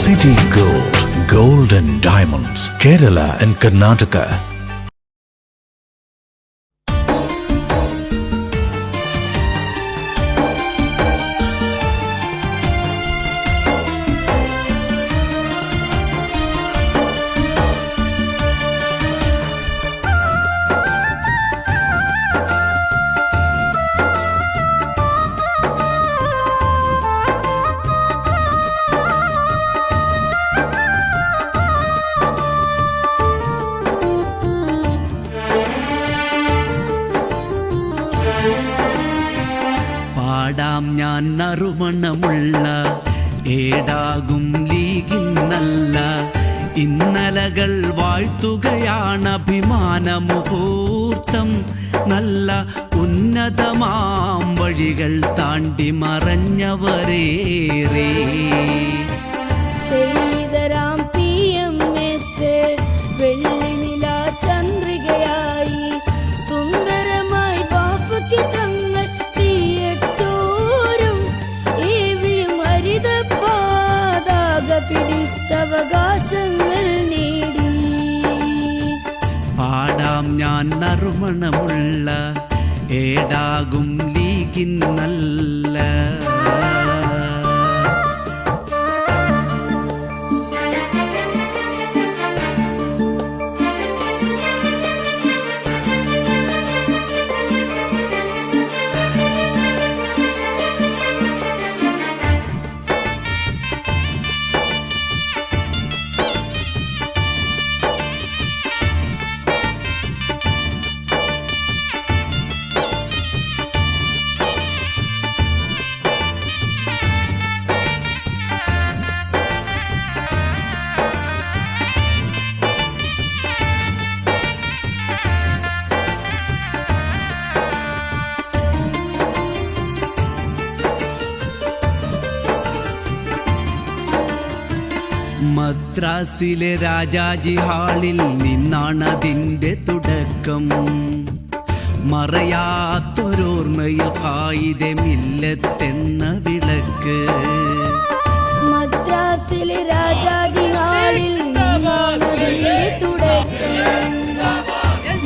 City Gold, Gold and Diamonds, Kerala and Karnataka. പാടാം ഞാൻ നറുമണമുള്ള ഏടാകും ലീഗിന്നല്ല ഇന്നലകൾ വാഴ്ത്തുകയാണ് അഭിമാന മുഹൂർത്തം നല്ല ഉന്നതമാം വഴികൾ താണ്ടി മറഞ്ഞവരേറെ ചെയ്തരാം PMS വെള്ളിനില ചന്ദ്രികയായി സുന്ദരമായി ബാഫയ്ക്ക് തങ്ങൾ CHOരും ഏവിയും ഹരിത പാതാക പിടിച്ചവകാശങ്ങൾ നേടി പാടാം ഞാൻ നറുമണമുള്ള ഏടാകും ലീഗിന്നല്ല മദ്രാസിലെ രാജാജി ഹാളിൽ നിന്നാണതിൻ്റെ തുടക്കം മറയാത്തൊരോർമ്മയിൽ കായിക മില്ലത്തെന്ന വിളക്ക് മദ്രാസിലെ രാജാജി ഹാളിൽ നിന്നാണതിൻ്റെ തുടക്കം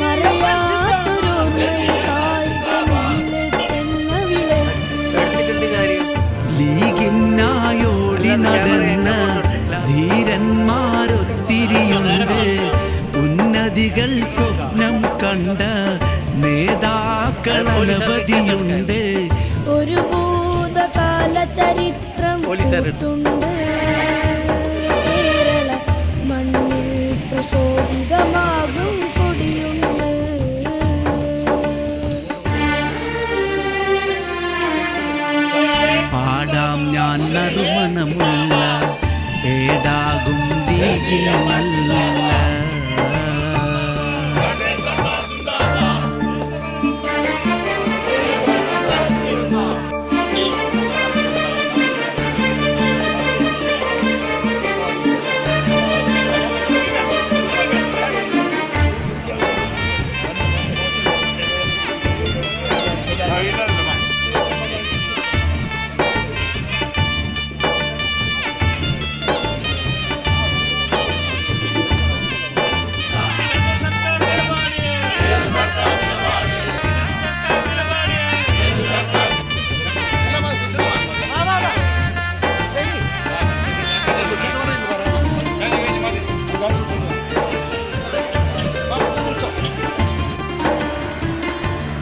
മറയാത്തൊരോർമ്മയിൽ കായിക മില്ലത്തെന്ന വിളക്ക് ലീഗിനായോടി നടന്ന ധീരന്മാരൊത്തിരിയുണ്ട് ഉന്നതികൾ സ്വപ്നം കണ്ട നേതാക്കൾ അനവധിയുണ്ട് ഒരു ഭൂതകാല ചരിത്രം ഉണ്ട് കേരള മണ്ണിൽ പ്രശോഭിതമാകും കൊടിയുണ്ട് പാടാം ഞാൻ നറുമണമുള്ള ഏടാകും ലീഗിന്നല്ല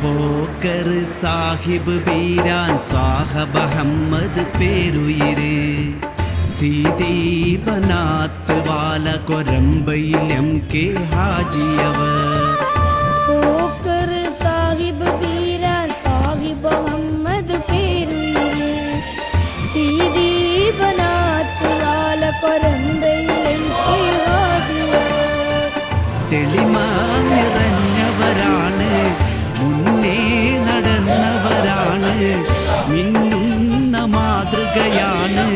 പോക്കർ സാഹിബ് ബീരാൻ സാഹബ് അഹമ്മദ് പേരുയിര് സീതീപനാത്ത് വാല കൊരമ്പയിൽ MK ഹാജിയവർ പോക്കർ സാഹിബ് ബീരാൻ സാഹിബ് അഹമ്മദ് പേരുയിര് സീതീപനാത്ത് വാല കൊരമ്പയിൽ MK ഹാജിയവർ തെളിമ നിറഞ്ഞവരാണ് മുന്നേ നടന്നവരാണ് മിന്നുന്ന മാതൃകയാണ്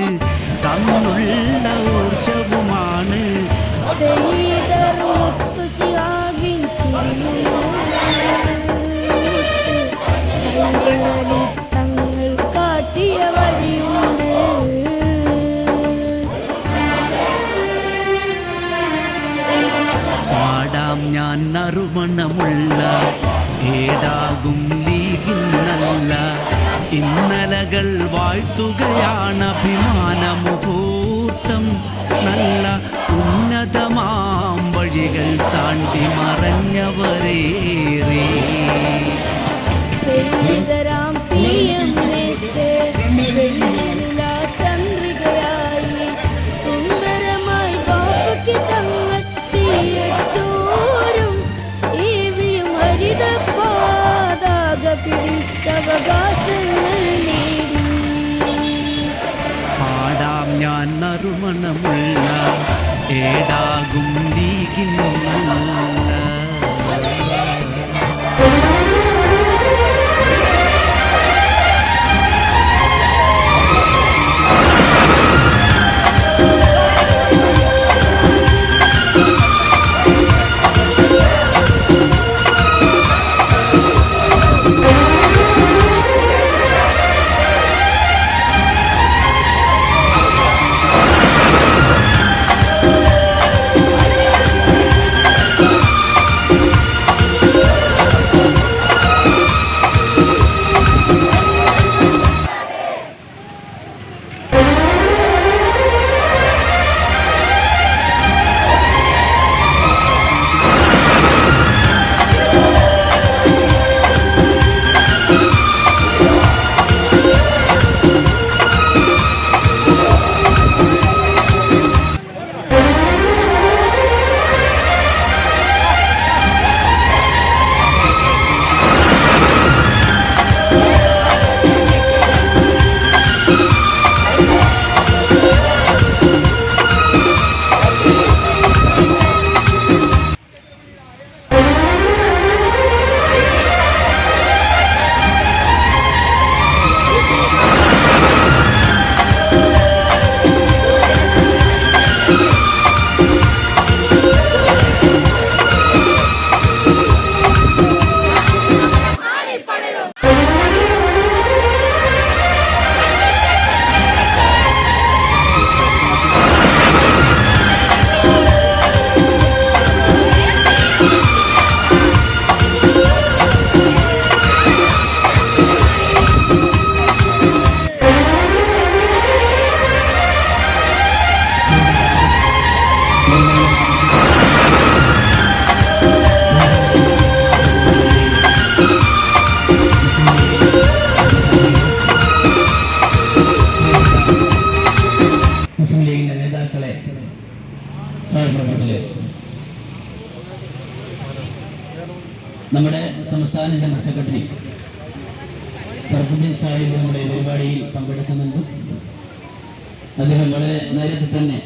തന്നുള്ള ഊർജവുമാണ് തങ്ങൾ കാട്ടിയ വഴിയുണ്ട് നറുമണമുള്ള ഏടാകും ലീഗിന്നല്ല ഇന്നലകൾ വാഴ്ത്തുകയാണ് അഭിമാന മുഹൂർത്തം നല്ല ഉന്നതമാം വഴികൾ താണ്ടി മറഞ്ഞവരേറെ ചെയ്തരാം ചന്ദ്രികയായി സുന്ദരമായി ബാപ്പയ്ക്ക് തങ്ങൾ ചീയച്ചോരും ഈവിയും ഹരിത പാതാക പിടിച്ചവകാശങ്ങൾ നേടി പാടാം ഞാൻ നറുമണമുള്ള ഏടാകും ലീഗിന്നല്ല നമ്മുടെ സംസ്ഥാന ജനറൽ സെക്രട്ടറി സർഫുദ്ദീൻ സാഹിബ് നമ്മുടെ പരിപാടിയിൽ പങ്കെടുക്കുന്നുണ്ട്. അദ്ദേഹം വളരെ നേരത്തെ തന്നെ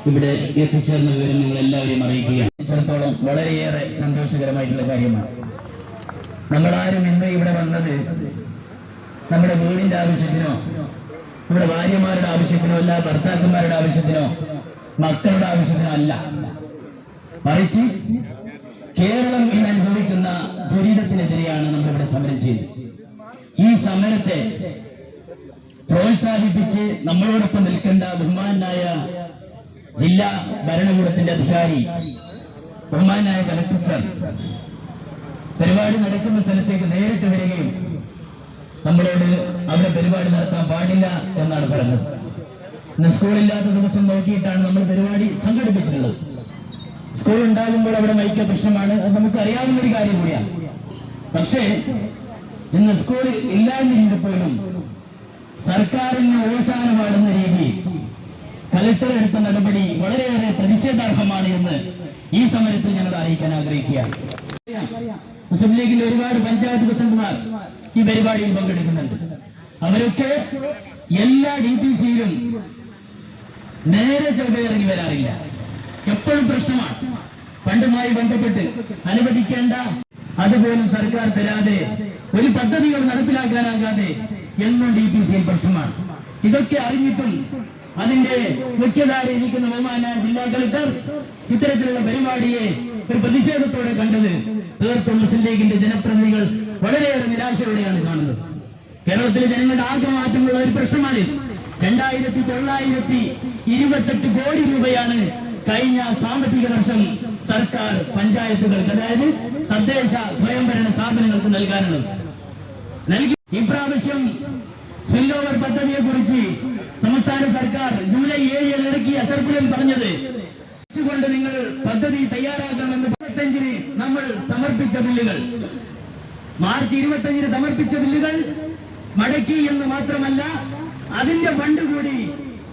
ഇവിടെ എത്തിച്ചേർന്ന വിവരം നിങ്ങൾ എല്ലാവരെയും അറിയിക്കുകയാണ്. ഇത്രത്തോളം വളരെയേറെ സന്തോഷകരമായിട്ടുള്ള കാര്യമാണ്. നമ്മളാരും ഇന്ന് ഇവിടെ വന്നത് നമ്മുടെ വീടിന്റെ ആവശ്യത്തിനോ നമ്മുടെ ഭാര്യമാരുടെ ആവശ്യത്തിനോ അല്ല, ഭർത്താക്കന്മാരുടെ ആവശ്യത്തിനോ മക്കളുടെ ആവശ്യത്തിനോ അല്ല, മറിച്ച് കേരളം ഇന്ന് അനുഭവിക്കുന്ന ദുരിതത്തിനെതിരെയാണ് നമ്മളിവിടെ സമരം ചെയ്യുന്നത്. ഈ സമരത്തെ പ്രോത്സാഹിപ്പിച്ച് നമ്മളോടൊപ്പം നിൽക്കേണ്ട ബഹുമാനായ ജില്ലാ ഭരണകൂടത്തിന്റെ അധികാരി, ബഹുമാനായ കലക്ടർ സർ പരിപാടി നടക്കുന്ന സ്ഥലത്തേക്ക് നേരിട്ട് വരികയും നമ്മളോട് അവിടെ പരിപാടി നടത്താൻ പാടില്ല എന്നാണ് പറഞ്ഞത്. ഇന്ന് സ്കൂളില്ലാത്ത ദിവസം നോക്കിയിട്ടാണ് നമ്മൾ പരിപാടി സംഘടിപ്പിച്ചിട്ടുള്ളത്. സ്കൂൾ ഉണ്ടാകുമ്പോൾ അവിടെ മൈക്ക പ്രശ്നമാണ്, അത് നമുക്ക് അറിയാവുന്ന ഒരു കാര്യം കൂടിയാണ്. പക്ഷേ ഇന്ന് സ്കൂൾ ഇല്ലാതിരുന്നപ്പോഴും സർക്കാരിന് ഓശാനമാടുന്ന രീതിയിൽ കലക്ടർ എടുത്ത നടപടി വളരെയേറെ പ്രതിഷേധാർഹമാണ് എന്ന് ഈ സമരത്തിൽ ഞങ്ങൾ അറിയിക്കാൻ ആഗ്രഹിക്കുകയാണ്. മുസ്ലിം ലീഗിന്റെ ഒരുപാട് പഞ്ചായത്ത് പ്രസിഡന്റുമാർ ഈ പരിപാടിയിൽ പങ്കെടുക്കുന്നുണ്ട്. അവരൊക്കെ എല്ലാ DPC-യിലും നേരെ ചൊവ്വേ ഇറങ്ങി വരാറില്ല. എപ്പോഴും പ്രശ്നമാണ്. ഫണ്ടുമായി ബന്ധപ്പെട്ട് അനുവദിക്കേണ്ട അതുപോലും സർക്കാർ തരാതെ, ഒരു പദ്ധതികൾ നടപ്പിലാക്കാനാകാതെ എന്നും DPC-യിൽ പ്രശ്നമാണ്. ഇതൊക്കെ അറിഞ്ഞിട്ടും അതിന്റെ മുഖ്യധാരയിൽ ഇരിക്കുന്ന ബഹുമാനായ ജില്ലാ കളക്ടർ ഇത്തരത്തിലുള്ള പരിപാടിയെ ഒരു പ്രതിഷേധത്തോടെ കണ്ടത് തീർത്തും മുസ്ലിം ലീഗിന്റെ ജനപ്രതിനിധികൾ വളരെയേറെ നിരാശയോടെയാണ് കാണുന്നത്. കേരളത്തിലെ ജനങ്ങളുടെ ആകെ മാറ്റമുള്ള ഒരു പ്രശ്നമാണ്. 2928 കോടി രൂപയാണ് കഴിഞ്ഞ സാമ്പത്തിക വർഷം സർക്കാർ പഞ്ചായത്തുകൾക്ക്, അതായത് തദ്ദേശ സ്വയംഭരണ സ്ഥാപനങ്ങൾക്ക് നൽകാനുള്ളത്. നൽകി ഇപ്രാവശ്യം സ്പിൽ ഓവർ പദ്ധതിയെ കുറിച്ച് സംസ്ഥാന സർക്കാർ ജൂലൈ 7 ഇറക്കിയ സർക്കുലർ പറഞ്ഞത് കൊണ്ട് നിങ്ങൾ പദ്ധതി തയ്യാറാക്കണമെന്ന് 25-ന് നമ്മൾ സമർപ്പിച്ച ബില്ലുകൾ, മാർച്ച് 25-ന് സമർപ്പിച്ച ബില്ലുകൾ മടക്കി എന്ന് മാത്രമല്ല അതിന്റെ ഫണ്ട് കൂടി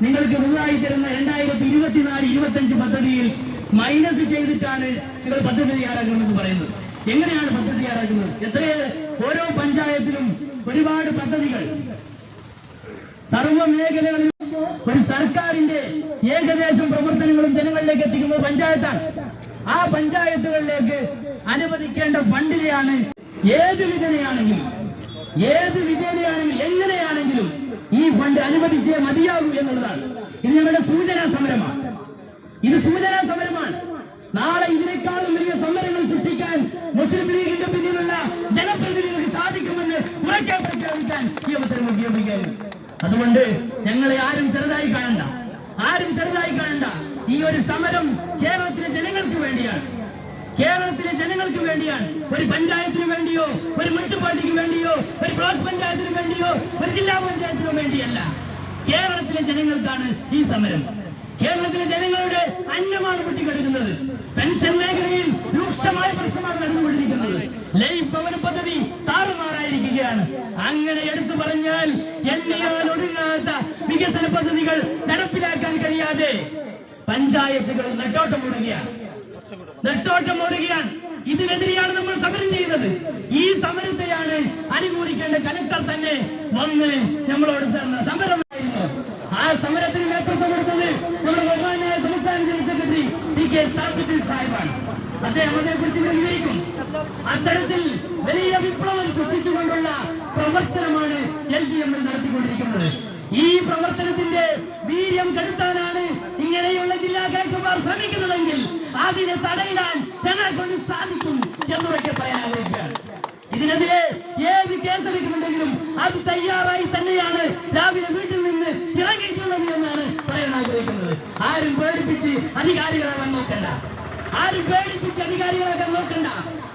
നിങ്ങൾക്ക് പുതുതായി തരുന്ന 2024-25 പദ്ധതിയിൽ മൈനസ് ചെയ്തിട്ടാണ് നിങ്ങൾ പദ്ധതി തയ്യാറാക്കണമെന്ന് പറയുന്നത്. എങ്ങനെയാണ് പദ്ധതി തയ്യാറാക്കുന്നത്? ഓരോ പഞ്ചായത്തിലും ഒരുപാട് പദ്ധതികൾ, സർവ്വ മേഖലകളിലും ഒരു സർക്കാരിന്റെ ഏകദേശം പ്രവർത്തനങ്ങളും ജനങ്ങളിലേക്ക് എത്തിക്കുന്നത് പഞ്ചായത്താണ്. ആ പഞ്ചായത്തുകളിലേക്ക് അനുവദിക്കേണ്ട ഫണ്ടിനെയാണ് ഏത് വിധേനയാണെങ്കിലും എങ്ങനെയാണെങ്കിലും ഈ ഫണ്ട് അനുവദിച്ചേ മതിയാകൂ എന്നുള്ളതാണ്. ഇത് ഞങ്ങളുടെ സൂചനാ സമരമാണ്. നാളെ ഇതിനേക്കാളും വലിയ സമരങ്ങൾ സൃഷ്ടിക്കാൻ മുസ്ലിം ലീഗിന്റെ പിന്നിലുള്ള ജനപ്രതിനിധികൾക്ക് സാധിക്കുമെന്ന് ഉറക്കെ പ്രഖ്യാപിക്കാൻ ഈ അവസരം ഉപയോഗിക്കാൻ. അതുകൊണ്ട് ഞങ്ങളെ ആരും ചെറുതായി കാണണ്ട. ഈ ഒരു സമരം കേരളത്തിലെ ജനങ്ങൾക്ക് വേണ്ടിയാണ്. ഒരു പഞ്ചായത്തിന് വേണ്ടിയോ, ഒരു മുനിസിപ്പാലിറ്റിക്ക് വേണ്ടിയോ, ഒരു ബ്ലോക്ക് പഞ്ചായത്തിന് വേണ്ടിയോ, ഒരു ജില്ലാ പഞ്ചായത്തിനോ വേണ്ടിയല്ല. കേരളത്തിലെ ജനങ്ങൾക്കാണ് ഈ സമരം. കേരളത്തിലെ ജനങ്ങളുടെ അന്നമാണ് പൊട്ടിക്കെടുക്കുന്നത്. പെൻഷൻ മേഖലയിൽ രൂക്ഷമായ പ്രശ്നമാണ് നടന്നുകൊണ്ടിരിക്കുന്നത്. ലൈഫ് ഭവന പദ്ധതി താറുമാറായിരിക്കുകയാണ്. അങ്ങനെ എടുത്തു പറഞ്ഞാൽ എണ്ണിയാൽ ഒടുങ്ങാത്ത വികസന പദ്ധതികൾ നടപ്പിലാക്കാൻ കഴിയാതെ പഞ്ചായത്തുകൾ നെട്ടോട്ടമോടുകയാണ്. ഇതിനെതിരെയാണ് നമ്മൾ സമരം ചെയ്യുന്നത്. ഈ സമരത്തെയാണ് അനുകൂലിക്കേണ്ട കലക്ടർ തന്നെ വന്ന് നമ്മളോട് സമരമായിരുന്നു. ആ സമരത്തിന് നേതൃത്വം കൊടുത്തത് നമ്മുടെ ബഹുമാനായ സംസ്ഥാന ജനറൽ സെക്രട്ടറി PK സാബിത്ത് സാഹിബാണ്. അദ്ദേഹം അതേക്കുറിച്ച് വിവരിക്കും. അത്തരത്തിൽ വലിയ വിപ്ലവം സൃഷ്ടിച്ചുകൊണ്ടുള്ള പ്രവർത്തനമാണ് LGML നടത്തിക്കൊണ്ടിരിക്കുന്നത്. ഈ പ്രവർത്തനത്തിന്റെ വീര്യം കെടുത്താനാണ് ഇങ്ങനെയുള്ള ജില്ലാ കളക്ടർമാർ ശ്രമിക്കുന്നതെങ്കിൽ അതിനെ തടയിടാൻ ഞങ്ങളെ കൊണ്ട് സാധിക്കും എന്നുറക്കെ പറയാൻ ആഗ്രഹിക്കുകയാണ്. ഇതിനെതിരെ ഏത് കേസെടുക്കുന്നുണ്ടെങ്കിലും അത് തയ്യാറായി തന്നെയാണ് രാവിലെ വീട്ടിൽ നിന്ന് ഇറങ്ങിയിട്ടുള്ളത് എന്നാണ് പറയാൻ ആഗ്രഹിക്കുന്നത്. ആരും പേടിപ്പിച്ച് അധികാരികളാകാൻ നോക്കണ്ട.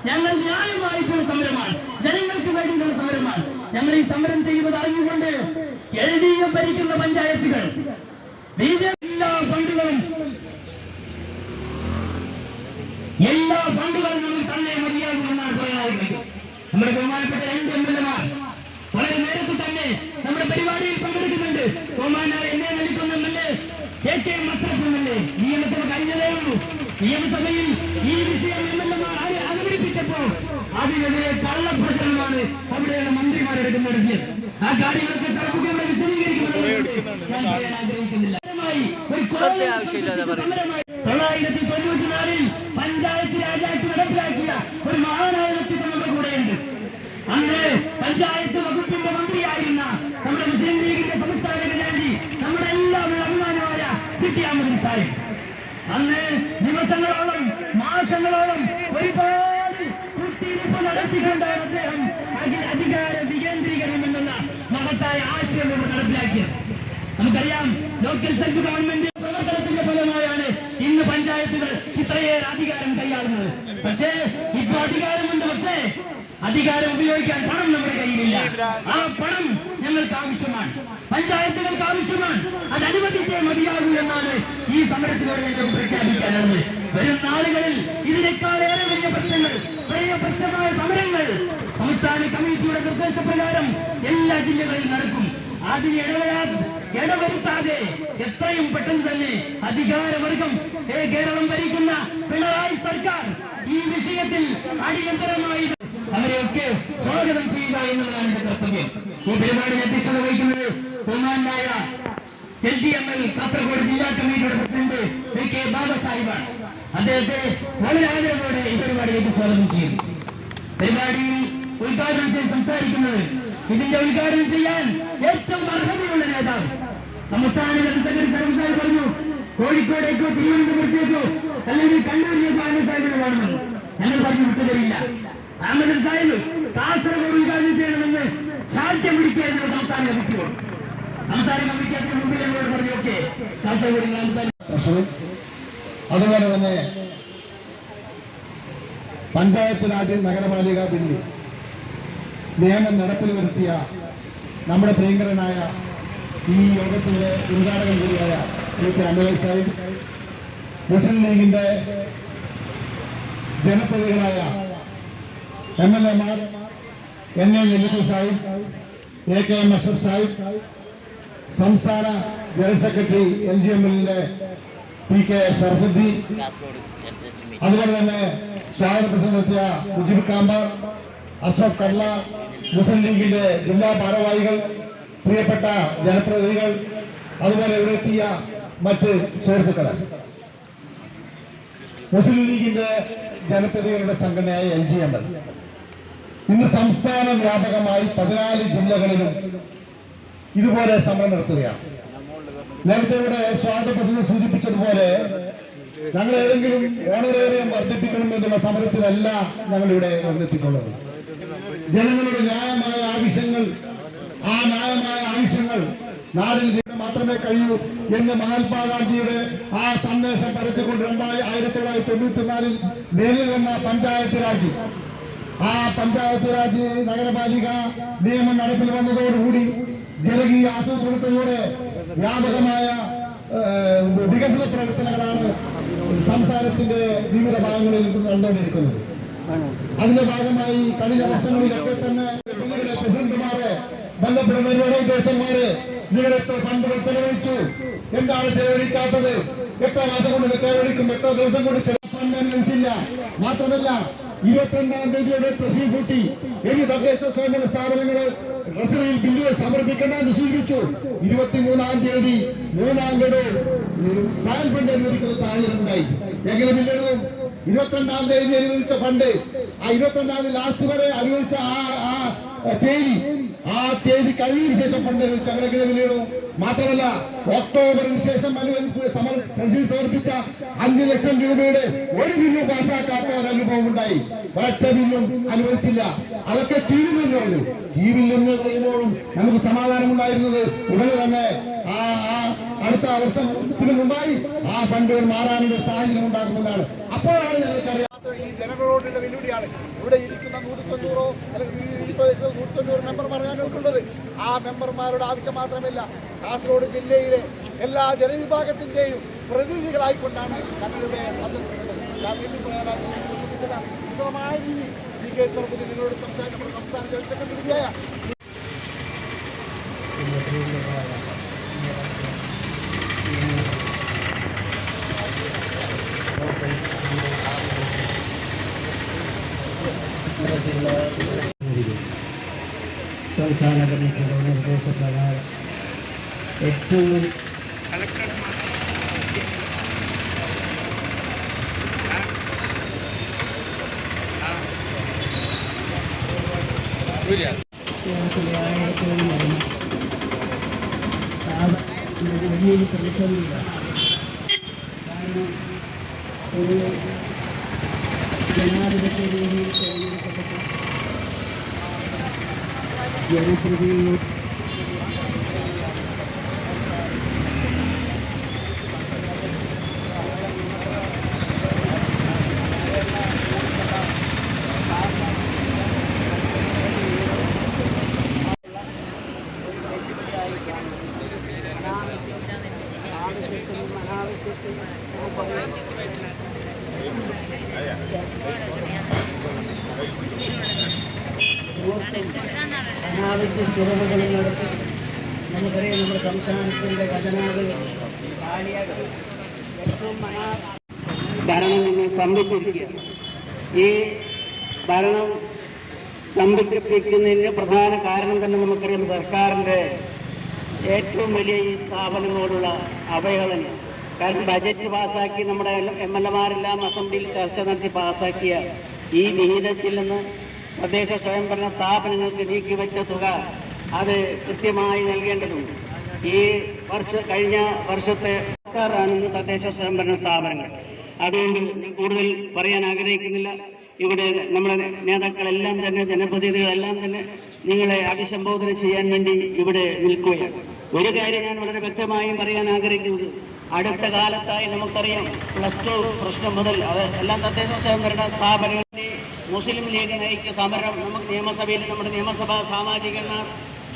ഞങ്ങൾ ന്യായമായിട്ടുള്ള സമരമാണ്, ജനങ്ങൾക്ക് വേണ്ടിയുള്ള സമരമാണ്. ഞങ്ങൾ ഈ സമരം ചെയ്യുന്നത് അറിഞ്ഞുകൊണ്ട് LDF ഭരിക്കുന്ന പഞ്ചായത്തുകൾ BJP എല്ലാ ഫണ്ടുകളും നമ്മൾ തന്നെ മതിയാകുമെന്നാണ് പറയാൻ ആഗ്രഹിക്കുന്നത്. നമ്മുടെ ബഹുമാനപ്പെട്ട 2 MLA-മാർ വളരെ നേരത്തെ തന്നെ നമ്മുടെ പരിപാടിയിൽ പങ്കെടുക്കുന്നുണ്ട്. ബഹുമാനായ എന്നെ നയിക്കുന്ന MLA AK മസ്റഫ് MLA നിയമസഭ കഴിഞ്ഞതേ ഉള്ളൂ. നിയമസഭയിൽ ഈ വിഷയം MLA-മാർ അവതരിപ്പിച്ചപ്പോൾ അതിനെതിരെ കള്ളപ്രചരണമാണ് അവിടെയുള്ള മന്ത്രിമാർ നടത്തിയത്. ആ കാര്യങ്ങളൊക്കെ സർക്കാർ വിശദീകരിക്കുമെന്ന് ഞാൻ പറയാൻ ആഗ്രഹിക്കുന്നില്ല. 1994-ൽ പഞ്ചായത്ത് രാജ് ആക്ട് നടപ്പിലാക്കിയ ഒരു മഹാനായ വ്യക്തിത്വം നമ്മുടെ കൂടെയുണ്ട്. അന്ന് പഞ്ചായത്ത് വകുപ്പിന്റെ മന്ത്രിയായിരുന്ന നമ്മുടെ മുസ്ലിം ലീഗിന്റെ സംസ്ഥാന ഖജാൻജി, നമ്മുടെ എല്ലാവരും അഭിമാനമായ സിറ്റി അഹമ്മദ് സാഹിബ്, അന്ന് ദിവസങ്ങളോളം മാസങ്ങളോളം ഒരുപാട് കുത്തിയിരിപ്പ് നടത്തിക്കൊണ്ടാണ് അദ്ദേഹം അധികാര വികേന്ദ്രീകരണം എന്നുള്ള മഹത്തായ ആശയം ഇവിടെ നടപ്പിലാക്കിയത്. നമുക്കറിയാം, ലോക്കൽ സെൽഫ് ഗവൺമെന്റ് പ്രവർത്തനത്തിന്റെ ഫലമായാണ് ഇന്ന് പഞ്ചായത്തുകൾ ഇത്രയേറെ അധികാരം കൈയാളുന്നത്. പക്ഷേ ഇപ്പൊ അധികാരമുണ്ട്, പക്ഷേ അധികാരം ഉപയോഗിക്കാൻ പണം നമ്മുടെ കയ്യിലില്ല. ആ പണം ഞങ്ങൾക്ക് ആവശ്യമാണ്, പഞ്ചായത്തുകൾക്ക് ആവശ്യമാണ്. അത് അനുവദിച്ചേ മതിയാകൂ എന്നാണ് ഈ സമരത്തിലൂടെ ഞങ്ങൾക്ക് പ്രഖ്യാപിക്കാനുള്ളത്. വരും നാളുകളിൽ ഇതിനേക്കാളേറെ വലിയ പ്രശ്നമായ സമരങ്ങൾ സംസ്ഥാന കമ്മിറ്റിയുടെ നിർദ്ദേശപ്രകാരം എല്ലാ ജില്ലകളിലും നടക്കും. അതിന് ഇടവരുത്താതെ എത്രയും പെട്ടെന്ന് തന്നെ അധികാരവർഗം കേരളം ഭരിക്കുന്ന പിണറായി സർക്കാർ ഈ വിഷയത്തിൽ അടിയന്തരമായി അവരെയൊക്കെ സ്വാഗതം ചെയ്യുക എന്നുള്ളതാണ് എന്റെ കർത്തവ്യം. ഈ പരിപാടിയിൽ അധ്യക്ഷത വഹിക്കുന്നത് ബഹുമാനായ LGML കാസർഗോഡ് ജില്ലാ കമ്മിറ്റിയുടെ പ്രസിഡന്റ് PK ബാബ സാഹിബാണ്. അദ്ദേഹത്തെ വളരെ ആദരവോടെ ഈ പരിപാടിയിലേക്ക് സ്വാഗതം ചെയ്യുന്നു. പരിപാടിയിൽ ഉദ്ഘാടനം ചെയ്ത് സംസാരിക്കുന്നത്, ഇതിന്റെ ഉദ്ഘാടനം ചെയ്യാൻ ഏറ്റവും അർഹതയുള്ള നേതാവ് സംസ്ഥാന ജനറൽ സെക്രട്ടറി സാഹിബ് പറഞ്ഞു, കോഴിക്കോടേക്കോ തിരുവനന്തപുരത്തേക്കോ അല്ലെങ്കിൽ കണ്ണൂരിലേക്കോ അഹമ്മദ് സാഹിബിനെ വേണമെന്ന്. ഞങ്ങൾ പറഞ്ഞു വിട്ടുതരില്ല. അഹമ്മദ് സാഹിബ് കാസർഗോഡ് ഉദ്ഘാടനം ചെയ്യണമെന്ന് ശാഠ്യം പിടിക്കുക സംസ്ഥാന കമ്മിറ്റിയോട്. സംസ്ഥാന കമ്മിറ്റി മുമ്പിൽ ഞങ്ങളോട് പറഞ്ഞു, ഓക്കെ കാസർഗോഡ്. അതുപോലെ തന്നെ പഞ്ചായത്ത് രാജ് നഗരപാലിക ബില്ല് നിയമം നടപ്പിൽ വരുത്തിയ നമ്മുടെ പ്രിയങ്കരനായ ഈ യോഗത്തിന്റെ ഉദ്ഘാടകൻ കൂടിയായ ശ്രീ അമേൽ സാഹിബ്, മുസ്ലിം ലീഗിന്റെ ജനപ്രതിനിധികളായ MLA-മാർ NA നെല്ലിക്കൽ സാഹിബ്, AKM അഷ്റഫ് സാഹിബ്, സംസ്ഥാന ജനറൽ സെക്രട്ടറി LGML-ന്റെ PK ഷറഫുദ്ദീൻ, അതുപോലെ തന്നെ സ്വാഗത പ്രസംഗം നടത്തിയ മുജീബ് കാമ്പാർ, അഷ്റഫ് കർല, മുസ്ലിം ലീഗിന്റെ ജില്ലാ ഭാരവാഹികൾ, പ്രിയപ്പെട്ട ജനപ്രതിനിധികൾ, അതുപോലെ ഇവിടെ എത്തിയ മറ്റ് സുഹൃത്തുക്കളെ, മുസ്ലിം ലീഗിന്റെ ജനപ്രതിനിധികളുടെ സംഘടനയായ LGML ഇന്ന് സംസ്ഥാന വ്യാപകമായി 14 ജില്ലകളിലും ഇതുപോലെ സമരം നടത്തുകയാണ്. നേരത്തെ ഇവിടെ സ്വാഗത പ്രസംഗം സൂചിപ്പിച്ചതുപോലെ ഞങ്ങൾ ഏതെങ്കിലും ഓണറേറിയം വർദ്ധിപ്പിക്കണം എന്നുള്ള സമരത്തിലല്ല ഞങ്ങളിവിടെ വന്നെത്തിയിട്ടുള്ളത്. ജനങ്ങളുടെ ന്യായമായ ആവശ്യങ്ങൾ, ആ ന്യായമായ ആവശ്യങ്ങൾ നാടിൽ മാത്രമേ കഴിയൂ എന്ന് മഹാത്മാഗാന്ധിയുടെ ആ സന്ദേശം പരത്തിക്കൊണ്ട് 1994 നിലവിൽ വന്ന പഞ്ചായത്ത് രാജ്, ആ പഞ്ചായത്ത് രാജ് നഗരപാലിക നിയമം നടപ്പിൽ വന്നതോടുകൂടി ജനകീയ ആസൂത്രണത്തിലൂടെ വ്യാപകമായ വികസന പ്രവർത്തനങ്ങളാണ് സംസ്ഥാനത്തിന്റെ വിവിധ ഭാഗങ്ങളിൽ നടന്നുകൊണ്ടിരിക്കുന്നത്. അതിന്റെ ഭാഗമായി കഴിഞ്ഞ വർഷങ്ങളിലൊക്കെ തന്നെ പ്രസിഡന്റുമാരെ, ബന്ധപ്പെട്ട നിർവഹണ ഉദ്യോഗസ്ഥന്മാര് നിങ്ങൾ എത്ര ഫണ്ടുകൾ ചെലവഴിച്ചു, എന്താണ് ചെലവഴിക്കാത്തത്, എത്ര മാസം കൊണ്ട് ചെലവഴിക്കും, എത്ര ദിവസം കൊണ്ട് ഫണ്ട് അനുവദിച്ചില്ല. മാത്രമല്ല 22-ാം തീയതിയുടെ ട്രഷറി കൂട്ടി ഇനി തദ്ദേശ സ്വയംഭരണ സ്ഥാപനങ്ങൾ ട്രഷറിയിൽ ബില്ലുകൾ സമർപ്പിക്കണമെന്ന് സൂചിപ്പിച്ചു. 23-ാം തീയതി 3-ാം ഗഡു പ്ലാൻ ഫണ്ട് അനുവദിക്കുന്ന സാഹചര്യം ഉണ്ടായി. എങ്ങനെ ബില്ലെഴുതും? 22-ാം തീയതി അനുവദിച്ച ഫണ്ട് ആ 22-ാം തീയതി ലാസ്റ്റ് വരെ അനുവദിച്ച ആ തീയതി കഴിഞ്ഞതിന് ശേഷം ഫണ്ട് അങ്ങനെ ബില്ലെഴുതും. മാത്രമല്ല ഒക്ടോബറിന് ശേഷം ട്രഷറിയിൽ സമർപ്പിച്ച 5 ലക്ഷം രൂപയുടെ ഒരു ബില്ലും പാസ്സാക്കാത്ത ഒരു അനുഭവം ഉണ്ടായി. ഒരൊറ്റ ബില്ലും അനുവദിച്ചില്ല. അതൊക്കെ കീഴിലെന്ന് പറഞ്ഞു. കീഴിലെന്ന് പറയുമ്പോഴും നമുക്ക് സമാധാനം ഉണ്ടായിരുന്നത് ഉടനെ തന്നെ അടുത്ത വർഷത്തിന് മുമ്പായി ആ ഫണ്ടുകൾ മാറാനുള്ള സാഹചര്യം ഉണ്ടാകുമെന്നാണ്. അപ്പോഴാണ് ഞങ്ങൾക്കറിയാം ഈ ജനങ്ങളോടുള്ള വെല്ലുവിളിയാണ്. ഇവിടെ ഇരിക്കുന്ന 190 അല്ലെങ്കിൽ 190 മെമ്പർമാർ ഞങ്ങൾക്കുള്ളത്. ആ മെമ്പർമാരുടെ ആവശ്യം മാത്രമല്ല, കാസർഗോഡ് ജില്ലയിലെ എല്ലാ ജനവിഭാഗത്തിന്റെയും പ്രതിനിധികളായിക്കൊണ്ടാണ് ഞങ്ങളുടെ വിശദമായ രീതി PK ഷറഫുദ്ദീൻ നിങ്ങളോട് സംസാരിക്കുന്ന സംസ്ഥാന ജനറൽ സെക്രട്ടറിയായ സംസ്ഥാന കമ്മിറ്റിയുടെ നിർദ്ദേശപ്രകാരം ഏറ്റവും വലിയൊരു പ്രതിസന്ധിയില്ല. കാരണം ഒരു ജനാധിപത്യ രീതിയിൽ തെരഞ്ഞെടുക്കപ്പെട്ട ജനപ്രതിനിധികൾ അനാവശ്യ ചിലവുകൾ നടത്തി നമുക്കറിയാം നമ്മുടെ സംസ്ഥാനത്തിൻ്റെ ഖജനാവ് ഏറ്റവും ഭരണം നിന്ന് സ്തംഭിച്ചിരിക്കുകയാണ്. ഈ ഭരണം സ്തംഭിപ്പിക്കുന്നതിന് പ്രധാന കാരണം തന്നെ നമുക്കറിയാം സർക്കാരിൻ്റെ ഏറ്റവും വലിയ ഈ സ്ഥാപനങ്ങളോടുള്ള അവഹേളന. കാരണം ബജറ്റ് പാസ്സാക്കി നമ്മുടെ MLA-മാരെല്ലാം അസംബ്ലിയിൽ ചർച്ച നടത്തി പാസ്സാക്കിയ ഈ വിഹിതത്തിൽ നിന്ന് തദ്ദേശ സ്വയംഭരണ സ്ഥാപനങ്ങൾക്ക് നീക്കിവെച്ച തുക അത് കൃത്യമായി നൽകേണ്ടതുണ്ട്. ഈ കഴിഞ്ഞ വർഷത്തെ സർക്കാരാണ് തദ്ദേശ സ്വയംഭരണ സ്ഥാപനങ്ങൾ. അതുകൊണ്ട് കൂടുതൽ പറയാൻ ആഗ്രഹിക്കുന്നില്ല. ഇവിടെ നമ്മുടെ നേതാക്കളെല്ലാം തന്നെ, ജനപ്രതിനിധികളെല്ലാം തന്നെ നിങ്ങളെ അഭിസംബോധന ചെയ്യാൻ വേണ്ടി ഇവിടെ നിൽക്കുകയാണ്. ഒരു കാര്യം ഞാൻ വളരെ വ്യക്തമായും പറയാൻ ആഗ്രഹിക്കുന്നത്, അടുത്ത കാലത്തായി നമുക്കറിയാം +2 പ്രശ്നം മുതൽ അത് എല്ലാം തദ്ദേശ സ്വയംഭരണ സ്ഥാപനങ്ങളുടെ മുസ്ലിം ലീഗ് നയിച്ച സമരം നമുക്ക് നിയമസഭയിൽ നമ്മുടെ നിയമസഭാ സാമാജികന്മാർ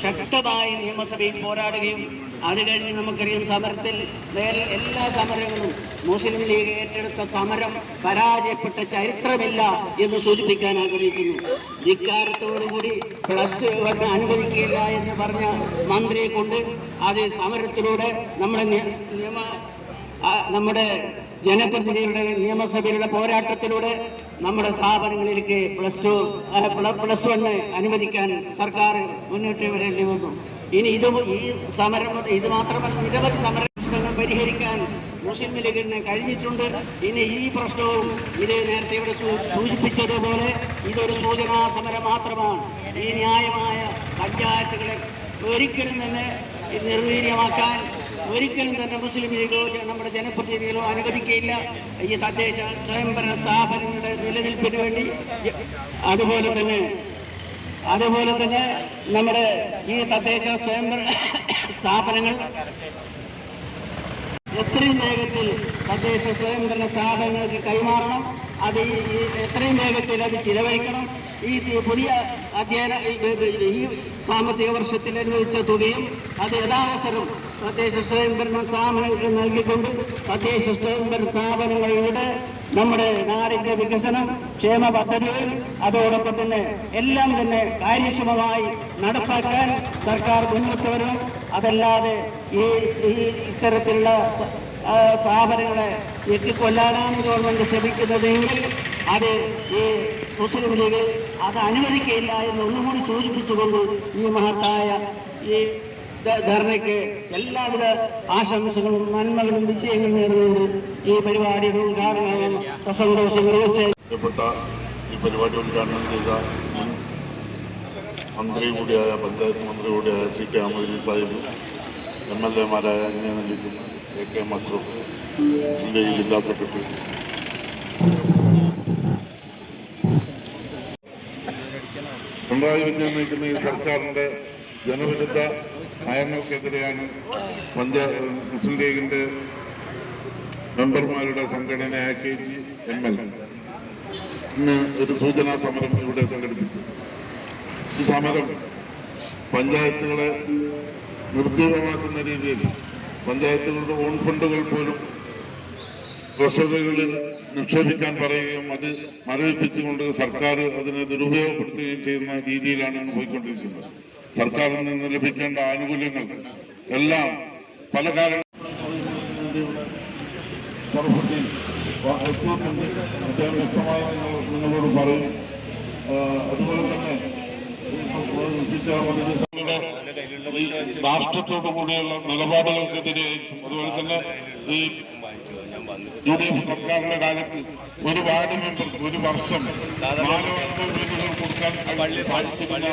ശക്തമായി നിയമസഭയിൽ പോരാടുകയും അത് കഴിഞ്ഞ് നമുക്കറിയാം സമരത്തിൽ എല്ലാ സമരങ്ങളും മുസ്ലിം ലീഗ് ഏറ്റെടുത്ത സമരം പരാജയപ്പെട്ട ചരിത്രമില്ല എന്ന് സൂചിപ്പിക്കാൻ ആഗ്രഹിക്കുന്നു. ഇക്കാര്യത്തോടുകൂടി +1 അനുവദിക്കില്ല എന്ന് പറഞ്ഞ മന്ത്രിയെ കൊണ്ട് അത് സമരത്തിലൂടെ നമ്മുടെ ജനപ്രതിനിധികളുടെ നിയമസഭയിലുള്ള പോരാട്ടത്തിലൂടെ നമ്മുടെ സ്ഥാപനങ്ങളിലേക്ക് +1 അനുവദിക്കാൻ സർക്കാർ മുന്നോട്ട് വരേണ്ടി വന്നു. ഇനി ഈ സമരം ഇത് മാത്രമല്ല, നിരവധി സമര പ്രശ്നങ്ങൾ പരിഹരിക്കാൻ മുസ്ലിം ലീഗിന് കഴിഞ്ഞിട്ടുണ്ട്. ഇനി ഈ പ്രശ്നവും ഇത് നേരത്തെ ഇവിടെ സൂചിപ്പിച്ചതുപോലെ ഇതൊരു സൂചനാ സമരം മാത്രമാണ്. ഈ ന്യായമായ പഞ്ചായത്തുകളെ ഒരിക്കലും തന്നെ നിർവീര്യമാക്കാൻ ഒരിക്കലും തന്നെ മുസ്ലിം ലീഗോ നമ്മുടെ ജനപ്രതിനിധികളോ അനുവദിക്കുകയില്ല. ഈ തദ്ദേശ സ്വയംഭരണ സ്ഥാപനങ്ങളുടെ നിലനിൽപ്പിന് വേണ്ടി അതുപോലെ തന്നെ നമ്മുടെ ഈ തദ്ദേശ സ്വയംഭരണ സ്ഥാപനങ്ങൾ എത്രയും വേഗത്തിൽ തദ്ദേശ സ്വയംഭരണ സ്ഥാപനങ്ങൾക്ക് കൈമാറണം. അത് എത്രയും വേഗത്തിൽ അത് ചിലവഴിക്കണം. ഈ പുതിയ ഈ സാമ്പത്തിക വർഷത്തിൽ അനുവദിച്ച തുകയും അത് യഥാവസരം തദ്ദേശ സ്വയംഭരണ സ്ഥാപനങ്ങൾക്ക് നൽകിക്കൊണ്ട് തദ്ദേശ സ്വയംഭരണ സ്ഥാപനങ്ങളിലൂടെ നമ്മുടെ നാടിന്റെ വികസനം, ക്ഷേമ പദ്ധതികൾ അതോടൊപ്പം തന്നെ എല്ലാം തന്നെ കാര്യക്ഷമമായി നടപ്പാക്കാൻ സർക്കാർ മുന്നോട്ട് വരണം. അതല്ലാതെ ഈ ഇത്തരത്തിലുള്ള സ്ഥാപനങ്ങളെ എത്തിക്കൊല്ലാനാണ് ഗവൺമെന്റ് ശ്രമിക്കുന്നതെങ്കിൽ അത് ഈ മുസ്ലിം ലീഗ് അത് അനുവദിക്കുകയില്ല എന്ന് ഒന്നുകൂടി സൂചിപ്പിച്ചുകൊണ്ട് ഈ മഹത്തായ ഈ ധർണയ്ക്ക് എല്ലാവിധ ആശംസകളും നന്മകളും വിജയങ്ങളും നേർന്നുകൊണ്ട് ഈ പരിപാടിയുടെ ഉദ്ഘാടനം സസന്തോഷം നിർവഹിച്ച ഈ പരിപാടി ഉദ്ഘാടനം ചെയ്ത മുൻ മന്ത്രി കൂടിയായ പഞ്ചായത്ത് മന്ത്രി കൂടിയായ CK അഹമ്മദ് അലി സാഹിബ്, MLA-മാരായ നെല്ലിക്കുന്ന AK മസ്റൂഫ്, മുസ്ലിം ലീഗ് ജില്ലാ സെക്രട്ടറി, പിണറായി വിജയൻ നയിക്കുന്ന ഈ സർക്കാരിന്റെ ജനവിരുദ്ധ നയങ്ങൾക്കെതിരെയാണ് മുസ്ലിം ലീഗിന്റെ മെമ്പർമാരുടെ സംഘടനയായ KGML ഇന്ന് ഒരു സൂചനാ സമരം ഇവിടെ സംഘടിപ്പിച്ചു. ഈ സമരം പഞ്ചായത്തുകളെ നിർജ്ജീവമാക്കുന്ന രീതിയിൽ പഞ്ചായത്തുകളുടെ ഓൺ ഫണ്ടുകൾ പോലും ട്രഷറികളിൽ നിക്ഷേപിക്കാൻ പറയുകയും അത് മരവിപ്പിച്ചുകൊണ്ട് സർക്കാർ അതിനെ ദുരുപയോഗപ്പെടുത്തുകയും ചെയ്യുന്ന രീതിയിലാണ് ഇന്ന് പോയിക്കൊണ്ടിരിക്കുന്നത്. സർക്കാരിൽ നിന്ന് ലഭിക്കേണ്ട ആനുകൂല്യങ്ങൾ എല്ലാം പല കാരണങ്ങളും വ്യക്തമായി നിങ്ങളോട് പറയും. അതുപോലെ തന്നെ ഈ രാഷ്ട്രത്തോടു കൂടിയുള്ള നിലപാടുകൾക്കെതിരെയായിരിക്കും. അതുപോലെ തന്നെ ഈ UDF സർക്കാരിന്റെ കാലത്ത് ഒരു വാർഡ് മെമ്പർക്ക് ഒരു വർഷം 4 വീടുകൾ കൊടുക്കാൻ സാധിച്ചിരുന്ന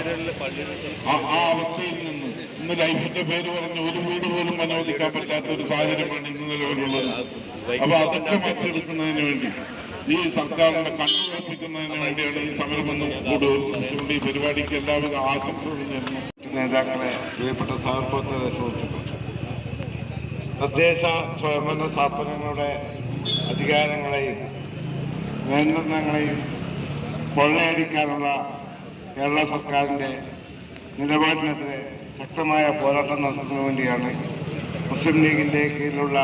ആ അവസ്ഥയിൽ നിന്ന് ഇന്ന് ലൈഫിന്റെ പേര് പറഞ്ഞ് ഒരു വീട് പോലും അനുവദിക്കാൻ പറ്റാത്ത ഒരു സാഹചര്യമാണ് ഇന്ന് നിലവിലുള്ളത്. അപ്പൊ അതൊക്കെ മാറ്റിയെടുക്കുന്നതിന് വേണ്ടി ഈ സർക്കാരിന്റെ കണ്ണു ഉറപ്പിക്കുന്നതിന് വേണ്ടിയാണ് ഈ സമരമെന്ന് കൂടുതൽ ഈ പരിപാടിക്ക് എല്ലാവിധ ആശംസകളും നേരുന്നു. നേതാക്കളെ, പ്രിയപ്പെട്ട സഹപ്രവർത്തകരെ, സുഹൃത്തുക്കൾ, തദ്ദേശ സ്വയംഭരണ സ്ഥാപനങ്ങളുടെ അധികാരങ്ങളെയും നിയന്ത്രണങ്ങളെയും കൊള്ളയടിക്കാനുള്ള കേരള സർക്കാരിൻ്റെ നിലപാടിനെതിരെ ശക്തമായ പോരാട്ടം നടത്തുന്നതിന് വേണ്ടിയാണ് മുസ്ലിം ലീഗിൻ്റെ കീഴിലുള്ള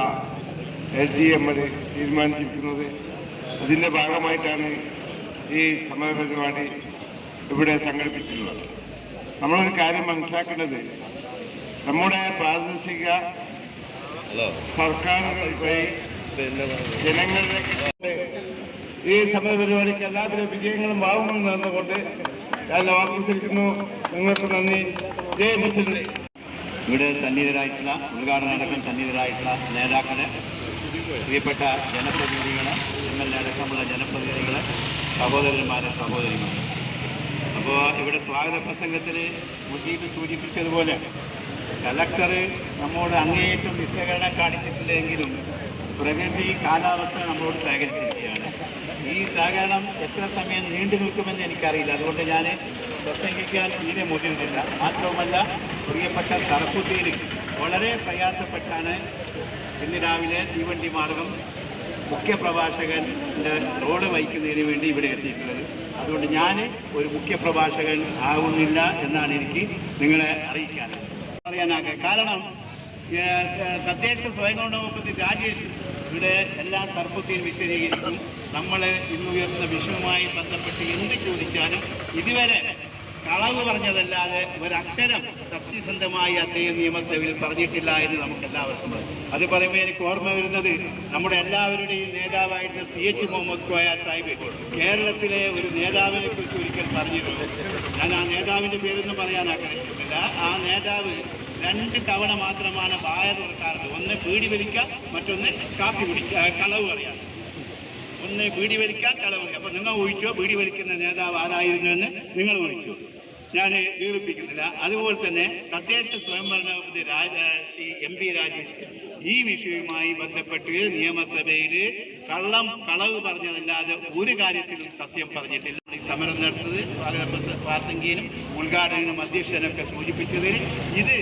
KGML തീരുമാനിച്ചിരിക്കുന്നത്. അതിൻ്റെ ഭാഗമായിട്ടാണ് ഈ സമരപരിപാടി ഇവിടെ സംഘടിപ്പിച്ചിട്ടുള്ളത്. നമ്മളൊരു കാര്യം മനസ്സിലാക്കേണ്ടത്, നമ്മുടെ പ്രാദേശിക സർക്കാരുകൾ വഴി ജനങ്ങളിലേക്ക് ഈ സമരപരിപാടിക്ക് എല്ലാത്തിലും വിജയങ്ങളും ഭാവങ്ങളും നടന്നുകൊണ്ട് ഞാൻ ആവർത്തിച്ചിരിക്കുന്നു. നിങ്ങൾക്ക് നന്ദി. ജയ് മുസ്ലിം ലീഗ്. ഇവിടെ സന്നിഹിതരായിട്ടുള്ള ഉദ്ഘാടനടക്കം സന്നിഹിതരായിട്ടുള്ള നേതാക്കളെ, പ്രിയപ്പെട്ട ജനപ്രതിനിധികളെ, MLA അടക്കമുള്ള ജനപ്രതിനിധികളെ, സഹോദരന്മാരെ, സഹോദരിമാരെ, അപ്പോൾ ഇവിടെ സ്വാഗത പ്രസംഗത്തിൽ മുജീബ് സൂചിപ്പിച്ചതുപോലെ കലക്ടർ നമ്മോട് അങ്ങേയറ്റം വിശകലനം കാണിച്ചിട്ടുണ്ടെങ്കിലും പ്രകൃതി കാലാവസ്ഥ നമ്മളോട് സഹകരിച്ചിരിക്കുകയാണ്. ഈ സഹകരണം എത്ര സമയം നീണ്ടു നിൽക്കുമെന്ന് എനിക്കറിയില്ല. അതുകൊണ്ട് ഞാൻ പ്രസംഗിക്കാൻ തീരെ മുതിരുന്നില്ല. മാത്രവുമല്ല, പ്രിയപ്പെട്ട സർക്കുദ്ദീൻ വളരെ പ്രയാസപ്പെട്ടാണ് ഇന്ന് രാവിലെ തീവണ്ടി മാർഗം മുഖ്യ പ്രഭാഷകൻ്റെ റോള് വഹിക്കുന്നതിന് വേണ്ടി ഇവിടെ എത്തിയിട്ടുള്ളത്. അതുകൊണ്ട് ഞാൻ ഒരു മുഖ്യ പ്രഭാഷകൻ ആവുന്നില്ല എന്നാണ് എനിക്ക് നിങ്ങളെ അറിയാനാകെ. കാരണം തദ്ദേശ സ്വയംഭരണ വകുപ്പിൽ രാജേഷ് ഇവിടെ എല്ലാ തർക്കത്തെയും വിശദീകരിക്കും. നമ്മൾ ഇന്നുയർന്ന വിഷയവുമായി ബന്ധപ്പെട്ട് എന്ത് ചോദിച്ചാലും ഇതുവരെ കളവ് പറഞ്ഞതല്ലാതെ ഒരക്ഷരം സത്യസന്ധമായി അദ്ദേഹം നിയമസഭയിൽ പറഞ്ഞിട്ടില്ല എന്ന് നമുക്കെല്ലാവർക്കും അറിയാം. അത് പറയുമ്പോൾ എനിക്ക് ഓർമ്മ വരുന്നത് നമ്മുടെ എല്ലാവരുടെയും നേതാവായിട്ട് CH മുഹമ്മദ് കോയ സാഹിബ് കേരളത്തിലെ ഒരു നേതാവിനെ കുറിച്ച് ഒരിക്കൽ പറഞ്ഞിട്ടുണ്ട്. ഞാൻ ആ നേതാവിൻ്റെ പേരൊന്നും പറയാൻ ആഗ്രഹിക്കുന്നില്ല. ആ നേതാവ് 2 തവണ മാത്രമാണ് വായ തുറക്കാറുള്ളത്. ഒന്ന് ബീഡി വലിക്കുക, മറ്റൊന്ന് കാപ്പി കുടിക്കുക, കളവ് പറയാം. ഒന്ന് ബീഡി വലിക്കാൻ, കളവ്. അപ്പോൾ നിങ്ങൾ ഊഹിച്ചോ ബീഡി വലിക്കുന്ന നേതാവ് ആരായിരുന്നു എന്ന് നിങ്ങൾ ഊഹിച്ചു. ഞാൻ നിരൂപിക്കുന്നില്ല. അതുപോലെ തന്നെ തദ്ദേശ സ്വയംഭരണ വകുപ്പിന്റെ MP രാജേഷ് ഈ വിഷയവുമായി ബന്ധപ്പെട്ട് നിയമസഭയിൽ കളവ് പറഞ്ഞതല്ലാതെ ഒരു കാര്യത്തിലും സത്യം പറഞ്ഞിട്ടില്ല. ഈ സമരം നടത്തുന്നത് പ്രാസംഗികനും ഉദ്ഘാടകനും അധ്യക്ഷനൊക്കെ സൂചിപ്പിച്ചതിന് ഇത്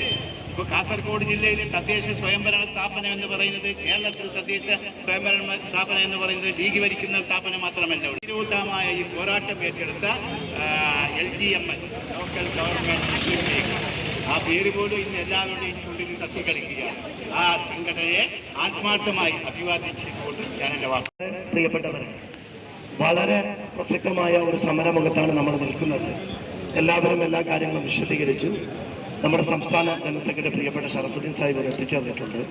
ഇപ്പോൾ കാസർഗോഡ് ജില്ലയിൽ തദ്ദേശ സ്വയംഭരണ സ്ഥാപനം എന്ന് പറയുന്നത്, കേരളത്തിൽ തദ്ദേശ സ്വയംഭരണ സ്ഥാപനം എന്ന് പറയുന്നത് ലീഗ് ഭരിക്കുന്ന സ്ഥാപനം മാത്രമല്ല. വിരോധമായ ഈ പോരാട്ടം ഏറ്റെടുത്ത LGML, ലോക്കൽ ഗവൺമെന്റ്, ആ പേര് പോലും ഇന്ന് എല്ലാവരുടെയും ചുണ്ടിൽ തട്ടിക്കളിക്കുക. ആ സംഘടനയെ ആത്മാർത്ഥമായി അഭിവാദിച്ചുകൊണ്ട് ഞാൻ എൻ്റെ വാക്ക്. പ്രിയപ്പെട്ടവരെ, വളരെ പ്രസക്തമായ ഒരു സമരമുഖത്താണ് നമ്മൾ നിൽക്കുന്നത്. എല്ലാവരും എല്ലാ കാര്യങ്ങളും വിശദീകരിച്ചു. നമ്മുടെ സംസ്ഥാന ജനറൽ സെക്രട്ടറി പ്രിയപ്പെട്ട ഷറഫുദ്ദീൻ സാഹിബ് എത്തിച്ചേർന്നിട്ടുണ്ട്.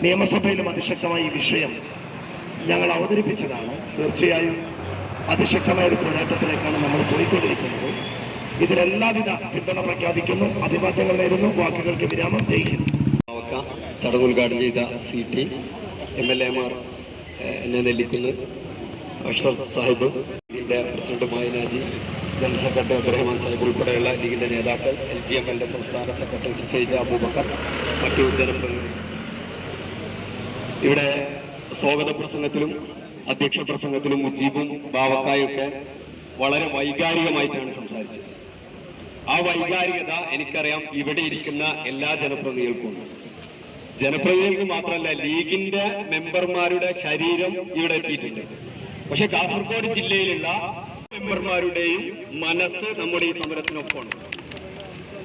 നിയമസഭയിലും അതിശക്തമായ ഈ വിഷയം ഞങ്ങൾ അവതരിപ്പിച്ചതാണ്. തീർച്ചയായും അതിശക്തമായ ഒരു പോരാട്ടത്തിലേക്കാണ് നമ്മൾ പോയിക്കൊണ്ടിരിക്കുന്നത്. ഇതിലെല്ലാവിധ പിന്തുണ പ്രഖ്യാപിക്കുന്നു. അഭിവാദ്യങ്ങൾ നേരുന്നു. വാക്കുകൾക്ക് വിരാമം ചെയ്യുന്നു. ചടങ്ങ് ഉദ്ഘാടനം ചെയ്ത CT MLA മാർ എന്നെ നെല്ലിക്കുന്ന്, അഷ്റഫ് സാഹിബ്, ലീഗിൻ്റെ president Mayin Haji, general secretary Abdurahman Sahib ഉൾപ്പെടെയുള്ള ലീഗിൻ്റെ നേതാക്കൾ, LGML സംസ്ഥാന സെക്രട്ടറി സുഫൈജ അബൂബക്കർ, മറ്റു ജനപ്രതിനിധികൾ. ഇവിടെ സ്വാഗത പ്രസംഗത്തിലും അധ്യക്ഷ പ്രസംഗത്തിലും മുജീബും ബാവക്കായൊക്കെ വളരെ വൈകാരികമായിട്ടാണ് സംസാരിച്ചത്. ആ വൈകാരികത എനിക്കറിയാം ഇവിടെ ഇരിക്കുന്ന എല്ലാ ജനപ്രതിനിധികൾക്കും. ജനപ്രതിനിധികൾക്ക് മാത്രമല്ല, ലീഗിന്റെ മെമ്പർമാരുടെ ശരീരം ഇവിടെ എത്തിയിട്ടുണ്ട്. പക്ഷെ കാസർഗോഡ് ജില്ലയിലുള്ള മെമ്പർമാരുടെയും മനസ്സ് നമ്മുടെ ഈ സമരത്തിനൊപ്പമാണ്.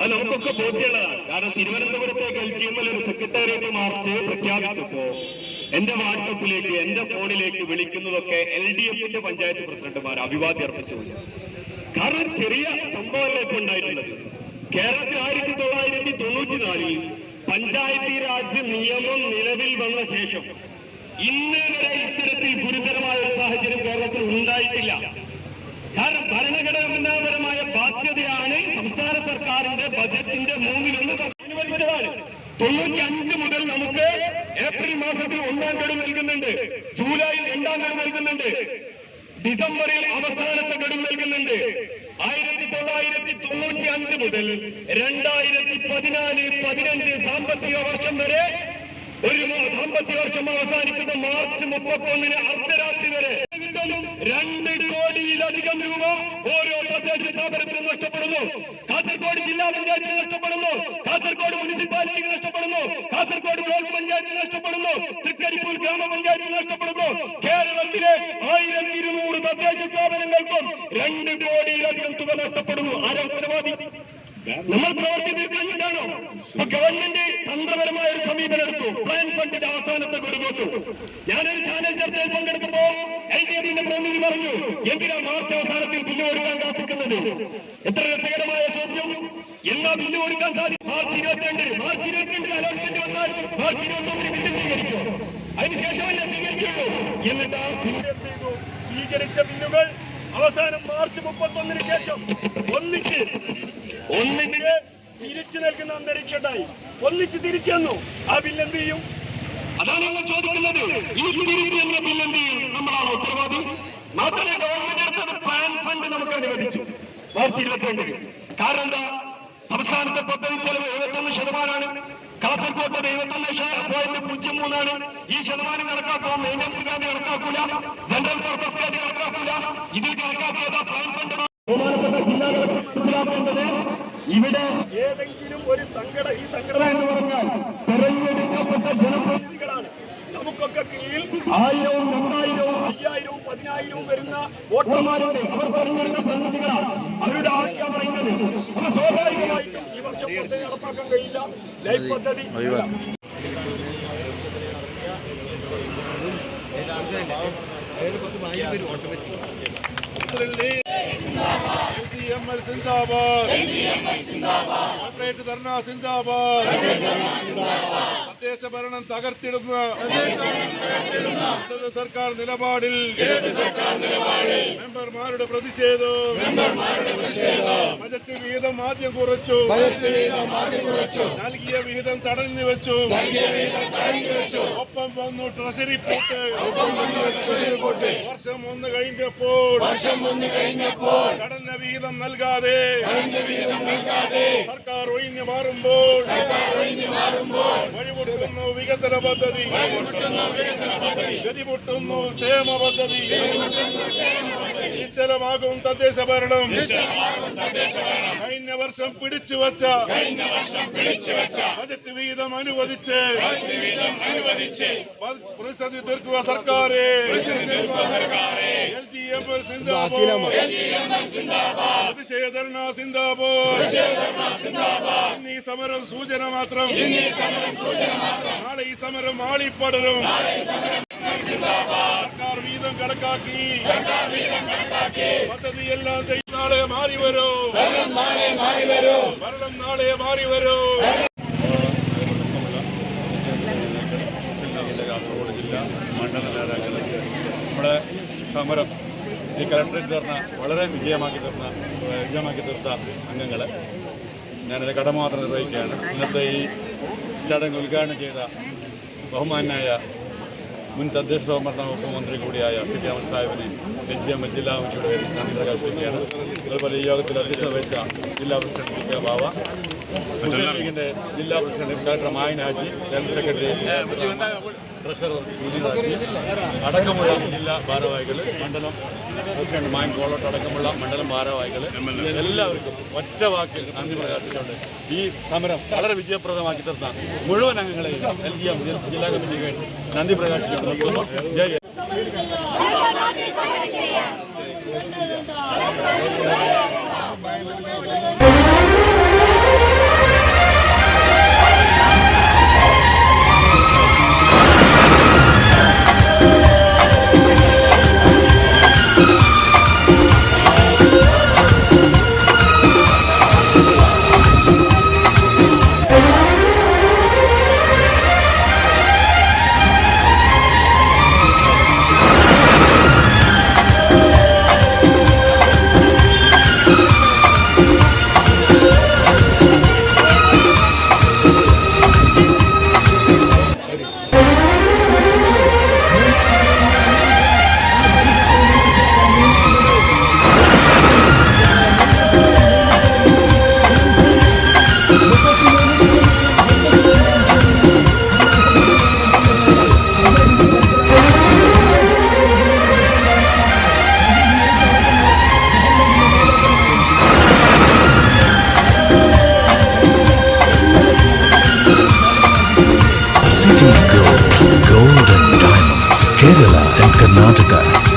അത് നമുക്കൊക്കെ ബോധ്യമുള്ളതാണ്. കാരണം തിരുവനന്തപുരത്തേക്ക് LGML ഒരു സെക്രട്ടേറിയറ്റ് മാർച്ച് പ്രഖ്യാപിച്ചപ്പോ എന്റെ വാട്സപ്പിലേക്ക്, എന്റെ ഫോണിലേക്ക് വിളിക്കുന്നതൊക്കെ LDFന്റെ പഞ്ചായത്ത് പ്രസിഡന്റുമാർ അഭിവാദ്യം അർപ്പിച്ചുകൊണ്ട്. കാരണം ഒരു ചെറിയ സംഭവമല്ല ഇപ്പൊ ഉണ്ടായിട്ടുള്ളത്. കേരളത്തിൽ 1994 പഞ്ചായത്തി രാജ് നിയമം നിലവിൽ വന്ന ശേഷം ഇന്ന് വരെ ഇത്തരത്തിൽ ഗുരുതരമായ ഒരു സാഹചര്യം കേരളത്തിൽ ഉണ്ടായിട്ടില്ല. കാരണം ഭരണഘടനാപരമായ ബാധ്യതയാണ് സംസ്ഥാന സർക്കാരിന്റെ ബജറ്റിന്റെ 1/3 അനുവദിച്ചതാണ്. 95 മുതൽ നമുക്ക് ഏപ്രിൽ മാസത്തിൽ 1ാം ഗഡു നൽകുന്നുണ്ട്, ജൂലൈയിൽ 2ാം ഗഡു നൽകുന്നുണ്ട്, ഡിസംബറിൽ അവസാനത്തെ ഗഡു നൽകുന്നുണ്ട്. 1995 മുതൽ 2014-15 സാമ്പത്തിക വർഷം വരെ, ഒരു സാമ്പത്തിക വർഷം അവസാനിക്കുന്ന മാർച്ച് 31 അർദ്ധരാത്രി വരെ 2 കോടിയിലധികം രൂപ ഓരോ തദ്ദേശ സ്ഥാപനത്തിനും നഷ്ടപ്പെടുന്നു. കാസർഗോഡ് ജില്ലാ പഞ്ചായത്തിന് നഷ്ടപ്പെടുന്നു, കാസർഗോഡ് മുനിസിപ്പാലിറ്റിക്ക് നഷ്ടപ്പെടുന്നു, കാസർഗോഡ് ബ്ലോക്ക് പഞ്ചായത്തിന് നഷ്ടപ്പെടുന്നു, തൃക്കരിപ്പൂർ ഗ്രാമപഞ്ചായത്തിന് നഷ്ടപ്പെടുന്നു. കേരളത്തിലെ 1200 തദ്ദേശ സ്ഥാപനങ്ങൾക്കും 2 കോടിയിലധികം തുക നഷ്ടപ്പെടുന്നു. ആരാ ഉത്തരവാദി? നമ്മൾ പ്രവർത്തി തീർക്കാനിട്ടാണോ? ഇപ്പൊ ഗവൺമെന്റ് തന്ത്രപരമായ ഒരു സമീപനം എടുത്തു. പ്ലാൻ ഫണ്ടിന്റെ അവസാനത്തെ കൊടുത്തു. ഞാനൊരു ചാനൽ ചർച്ചയിൽ പങ്കെടുക്കുമ്പോ LDFന്റെ പ്രതിനിധി പറഞ്ഞു, എന്തിനാ മാർച്ച് അവസാനത്തിൽ ബില്ല് കൊടുക്കാൻ കാത്തിക്കുന്നത്? എത്ര രസകരമായ ചോദ്യം. എല്ലാ ബില്ല് കൊടുക്കാൻ സാധിക്കും. മാർച്ച് 22 അലോട്ട്മെന്റ് വന്നാൽ മാർച്ച് 21 ബില്ല് സ്വീകരിക്കും. അതിനുശേഷമല്ല സ്വീകരിക്കുള്ളൂ. എന്നിട്ട് ആ ബില്ല് സ്വീകരിച്ച ബില്ലുകൾ അവസാനം മാർച്ച് 31 ശേഷം ഒന്നിച്ച് തിരിച്ചു നൽകുന്ന അന്തരീക്ഷമുണ്ടായി. ഒന്നിച്ച് തിരിച്ചു തന്നു. ആ ബില്ല് എന്ത് ചെയ്യും? അതാണ് ഞങ്ങൾ ചോദിക്കുന്നത്. ഈ തിരിച്ചു എന്ന ബില്ല് എന്ത് ചെയ്യും? നമ്മളാണ് ഉത്തരവാദി. മാത്രമേ ഗവൺമെന്റ് എടുത്തത് പ്ലാൻ ഫണ്ട് നമുക്ക് അനുവദിച്ചു മാർച്ച് 22. കാരണം എന്താ? സംസ്ഥാനത്തെ പദ്ധതി ചെലവ് 71%. കാസർഗോഡ് 71.03 ഈ ശതമാനം കണക്കാക്കുക. മെയിൻ്റനൻസ് കാർഡ് കണക്കാക്കൂല, ജനറൽ പർപ്പസ് കാർഡ് കണക്കാക്കൂല. ഇതിൽ കണക്കാക്കിയത് പ്ലാൻ ഫണ്ട്. ബഹുമാനപ്പെട്ട ജില്ലാ കളക്ടർ മനസ്സിലാക്കേണ്ടത്, ഇവിടെ ഏതെങ്കിലും ഒരു ഈ സംഘടന എന്ന് പറഞ്ഞാൽ തെരഞ്ഞെടുക്കപ്പെട്ട ജനപ്രതിനിധികളാണ്. നമുക്കൊക്കെ കീഴിൽ 1000-2000 50,000 വരുന്ന വോട്ടർമാരുണ്ട്. അവർ പറഞ്ഞിരുന്ന പ്രതിനിധികളാണ് അവരുടെ ആശയം പറയുന്നത്. അപ്പൊ സ്വാഭാവികമായിട്ടും ഈ വർഷം പദ്ധതി നടപ്പാക്കാൻ കഴിയില്ല. ലൈഫ് പദ്ധതി തദ്ദേശ ഭരണം തകർത്തിടുന്ന സർക്കാർ നിലപാടിൽ മെമ്പർമാരുടെ പ്രതിഷേധം. ബജറ്റ് വിഹിതം ആദ്യം കുറച്ചു, നൽകിയ വിഹിതം തടഞ്ഞു വെച്ചു. ഒപ്പം വന്നു ട്രഷറി പൂട്ട്. വർഷം ഒന്ന് കഴിഞ്ഞപ്പോൾ കടന്ന വിഹിതം നൽകാതെ സർക്കാർ ഒഴിഞ്ഞു മാറുമ്പോൾ വഴിമുട്ടുന്നു വികസന പദ്ധതി, ഗതിമുട്ടുന്നു ക്ഷേമ പദ്ധതി. നിശ്ചലമാകും തദ്ദേശ ഭരണം. കഴിഞ്ഞ വർഷം പിടിച്ചുവച്ച ബജറ്റ് വിഹിതം അനുവദിച്ച് പ്രതിസന്ധി തീർക്കുക സർക്കാരെ. LGMS സിന്ദാബാദ്, പ്രതിഷേധർണ സിന്ദാബാദ്. ഇന്ന് ഈ സമരം സൂചന മാത്രം. നാളെ ഈ സമരം ആളിപ്പടരും. സർക്കാർ വീതം കണക്കാക്കി പദ്ധതിയെല്ലാം നാളെ മാറി വരൂ. ഭരണം നാളെ മാറി വരൂ. കാസർഗോഡ് ജില്ല മണ്ഡല നേതാക്കൾ നമ്മുടെ സമരം ഈ കലക്ടറേറ്റ് തീർന്ന വളരെ വിജയമാക്കി തീർത്ത അംഗങ്ങൾ ഞാനത് കടമാത്രം നിർവഹിക്കുകയാണ്. ഇന്നത്തെ ഈ ചടങ്ങ് ഉദ്ഘാടനം ചെയ്ത ബഹുമാനായ മുൻ തദ്ദേശ സ്വയംഭരണ വകുപ്പ് മന്ത്രി കൂടിയായ സി ടി അഹമ്മദ് സാഹിബിനെ LGMS ജില്ലാ കമ്മിറ്റിയുടെ പേരിൽ നന്ദി പ്രകാശിപ്പിക്കുകയാണ്. അതുപോലെ ഈ യോഗത്തിൽ അധ്യക്ഷത വഹിച്ച ജില്ലാ പ്രസിഡന്റ് പി കെ ബാവ, മുസ്ലിം ലീഗിൻ്റെ ജില്ലാ president collector Mayin Haji, general secretary treasurer അടക്കമുള്ള ജില്ലാ ഭാരവാഹികൾ, മണ്ഡലം പ്രസിഡന്റ് മായിൻ കോളോട്ട് അടക്കമുള്ള മണ്ഡലം ഭാരവാഹികൾ എല്ലാവർക്കും ഒറ്റ വാക്കിൽ നന്ദി പ്രകാശിച്ചുകൊണ്ട് ഈ സമരം വളരെ വിജയപ്രദമാക്കി തീർത്ത മുഴുവൻ അംഗങ്ങളെയും LGMS ജില്ലാ കമ്മിറ്റിക്ക് വേണ്ടി നന്ദി പ്രകാശിച്ചുകൊണ്ട് നിർത്തുന്നു. ജയ്. Gold and Diamonds, Kerala and Karnataka.